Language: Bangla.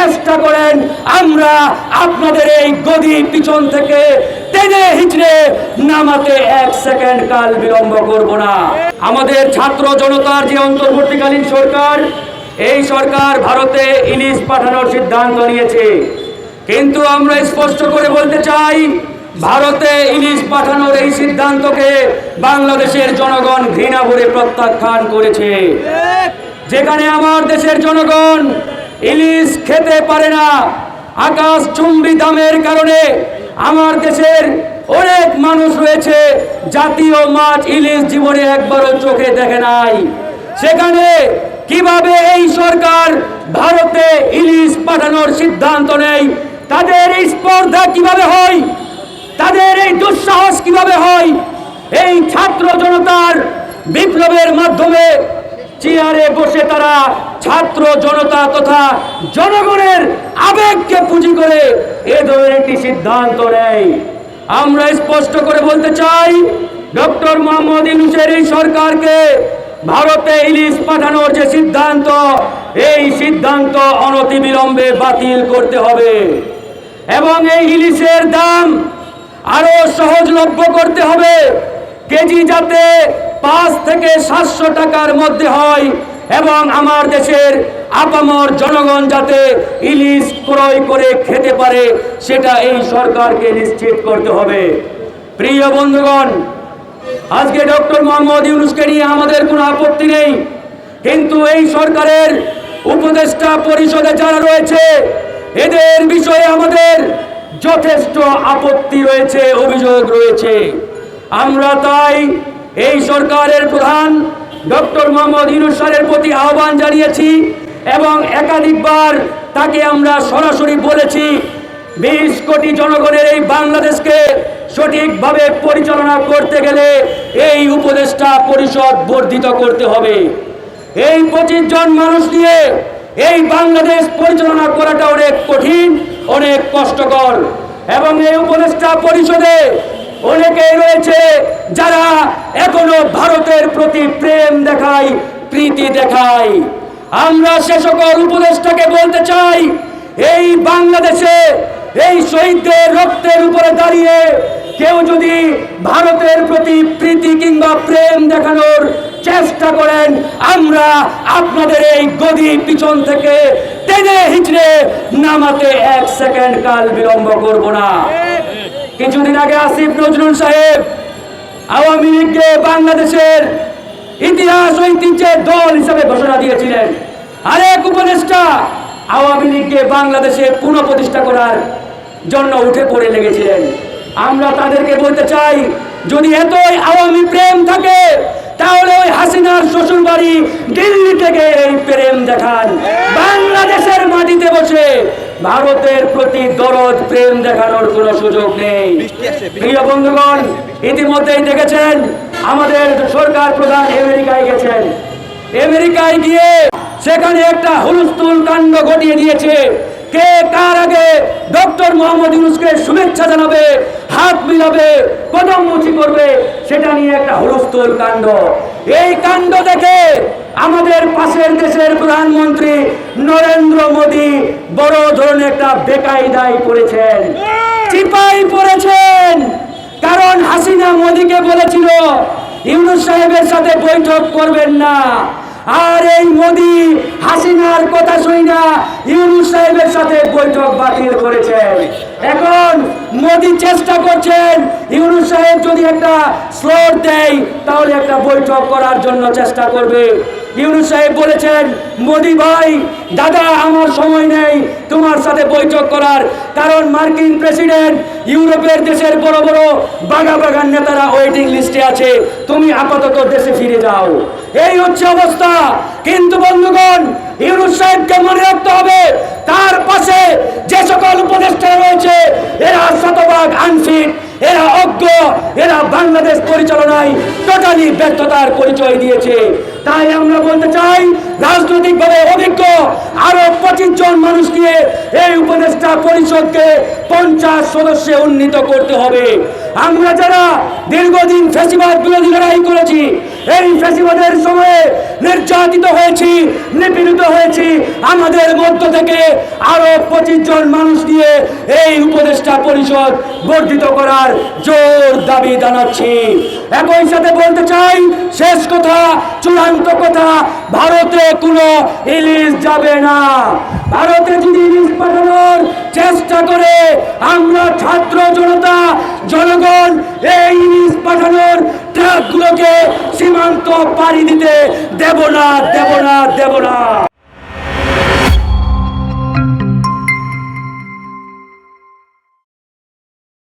চেষ্টা করেন আমরা আপনাদের এই গদি পিছন থেকে টেনে হিচড়ে নামাতে 1 সেকেন্ড কাল বিলম্ব করব না। আমাদের ছাত্র জনতার যে অন্তর্বর্তীকালীন সরকার, এই সরকার ভারতে ইলিশ পাঠানোর সিদ্ধান্ত নিয়েছে, কিন্তু আমরা স্পষ্ট করে বলতে চাই ভারতে ইলিশ পাঠানোর এই সিদ্ধান্তকে বাংলাদেশের জনগণ ঘৃণা ভরে প্রত্যাখ্যান করেছে। যেখানে আমার দেশের জনগণ ইলিশ খেতে পারে না, আকাশ চুম্বি দামের কারণে আমার দেশের অনেক মানুষ রয়েছে জাতীয় মাছ ইলিশ জীবনে একবারও চোখে দেখে নাই, সেখানে কিভাবে এই সরকার ভারতে ইলিশ পাঠানোর সিদ্ধান্ত নেয়, তাদের এই স্পর্ধা কিভাবে হয়, তাদের এই দুঃসাহস কিভাবে হয়? এই ছাত্র জনতার বিপ্লবের মাধ্যমে চেয়ারে বসে তারা ছাত্র জনতা তথা জনগণের আবেগকে পুঁজি করে এ ধরনের একটি সিদ্ধান্ত নেয়। আমরা স্পষ্ট করে বলতে চাই ডক্টর মোহাম্মদ ইউনূসের এই সরকারকে ভারতে ইলিশ পাঠানোর যে সিদ্ধান্ত, এই সিদ্ধান্ত অনতিবিলম্বে বাতিল করতে হবে এবং এই ইলিশের দাম আরো সহজলভ্য করতে হবে। কেজি যাতে 5 থেকে 700 টাকার মধ্যে হয় এবং আমার দেশের আপামর জনগণ যাতে ইলিশ ক্রয় করে খেতে পারে, সেটা এই সরকারকে নিশ্চিত করতে হবে। প্রিয় বন্ধুগণ, আজকে ডক্টর মোহাম্মদ ইউনূসকে নিয়ে আমাদের কোনো আপত্তি নেই, কিন্তু এই সরকারের উপদেষ্টা পরিষদে যারা রয়েছে এদের বিষয়ে আমাদের যথেষ্ট আপত্তি রয়েছে, অভিযোগ রয়েছে। আমরা তাই এই সরকারের প্রধান ডক্টর মোহাম্মদ ইউনূস স্যারের প্রতি আহ্বান জানিয়েছি এবং একাধিকবার তাকে আমরা সরাসরি বলেছি 20 কোটি জনগণের এই বাংলাদেশকে সঠিকভাবে পরিচালনা করতে গেলে এই উপদেষ্টা পরিষদ বর্ধিত করতে হবে। এই 25 জন মানুষ নিয়ে এই বাংলাদেশ পরিচালনা করাটা অনেক কঠিন, অনেক কষ্টকর এবং এই উপদেষ্টা পরিষদে অনেকেই রয়েছে যারা এখনো ভারতের প্রতি প্রেম দেখায়, প্রীতি দেখায়। আমরা সে সকল উপদেষ্টাকে বলতে চাই এই বাংলাদেশে এই শহীদদের রক্তের উপরে দাঁড়িয়ে কেউ যদি ভারতের প্রতি প্রীতি কিংবা প্রেম দেখানোর চেষ্টা করেন, আমরা আপনাদের এই গদি পিছন থেকে টেনে হিচড়ে নামাতে 1 সেকেন্ড কাল বিলম্ব করব না। কিছুদিন আগে আসিফ নজরুল সাহেব আওয়ামী লীগকে বাংলাদেশের ইতিহাস ঐতিহ্যের দল হিসেবে ঘোষণা দিয়েছিলেন। আরেক উপদেষ্টা আওয়ামী লীগকে বাংলাদেশে পুনঃপ্রতিষ্ঠা করার জন্য উঠে পড়ে লেগেছিলেন। আমরা তাদেরকে বলতে চাই, যদি এতই আওয়ামী প্রেম থাকে তাহলে ওই হাসিনার শ্বশুর বাড়ি দিল্লি থেকে এই প্রেম দেখান। বাংলাদেশের মাটিতে বসে ভারতের প্রতি দরদ প্রেম দেখানোর কোনো সুযোগ নেই। প্রিয় বন্ধুগণ, ইতিমধ্যেই দেখেছেন আমাদের সরকার প্রধান আমেরিকায় গেছেন। আমেরিকায় গিয়ে সেখানে একটা হুলস্থুল কাণ্ড ঘটিয়ে দিয়েছে। কে কার আগে ডক্টর মোহাম্মদ ইউনূসকে শুভেচ্ছা জানাবে, হাত মিলাবে, কদমমুচি করবে, সেটা নিয়ে একটা হুলস্থুল কাণ্ড। এই কাণ্ড দেখে আমাদের পাশের দেশের প্রধানমন্ত্রী নরেন্দ্র মোদী বড় ধরনের একটা বেকায়দায় পড়েছেন, চিপাই পড়েছেন। কারণ হাসিনা মোদীকে বলেছিল ইউনূস সাহেবের সাথে বৈঠক করবেন না, আর এই মোদী হাসিনার কথা শুনে না ইউনূস সাহেবের সাথে বৈঠক বাতিল করেছেন। এখন মোদী চেষ্টা করছেন ইউনূস সাহেব যদি একটা স্লট দেয় তাহলে একটা বৈঠক করার জন্য চেষ্টা করবে। ইউনূস সাহেব বলেছেন, মোদী ভাই দাদা আমার সময় নেই তোমার সাথে বৈঠক করার, কারণ মার্কিন প্রেসিডেন্ট ইউরোপের দেশের বড় বড় বাগান নেতারা ওয়েটিং লিস্টে আছে, তুমি আপাতত দেশে ফিরে যাও। এই হচ্ছে অবস্থা। কিন্তু বন্ধুগণ, ইউনূস সাহেবকে মনে রাখতে হবে তার পাশে যে সকল উপদেষ্টা রয়েছে এরা শতভাগ আনফিট, এরা অজ্ঞ, এরা বাংলাদেশ পরিচালনায় টোটালি ব্যর্থতার পরিচয় দিয়েছে। তাই আমরা বলতে চাই রাজনৈতিকভাবে অভিজ্ঞ আরো 25 জন মানুষ নিয়ে এই উপদেষ্টা পরিষদকে 50 সদস্যে উন্নীত করতে হবে। আমরা যারা দীর্ঘদিন ফ্যাসিবাদ বিরোধী লড়াই করেছি, এই ফ্যাসিবাদের সময়ে নির্যাতিত হয়েছি, নিপীড়িত হয়েছি, আমাদের মধ্য থেকে আরো 25 জন মানুষ দিয়ে এই উপদেষ্টা পরিষদ বর্ধিত করার জোর দাবি জানাচ্ছি। একই সাথে বলতে চাই, শেষ কথা, চূড়ান্ত কথা, ভারতে কোনো ইলিশ যাবে না। ভারতে যদি ইলিশ পাঠানোর চেষ্টা করে, আমরা ছাত্র জনতা জনগণ এই ইলিশ পাঠানোর ট্রাকগুলোকে সীমান্ত পাড়ি দিতে দেব না।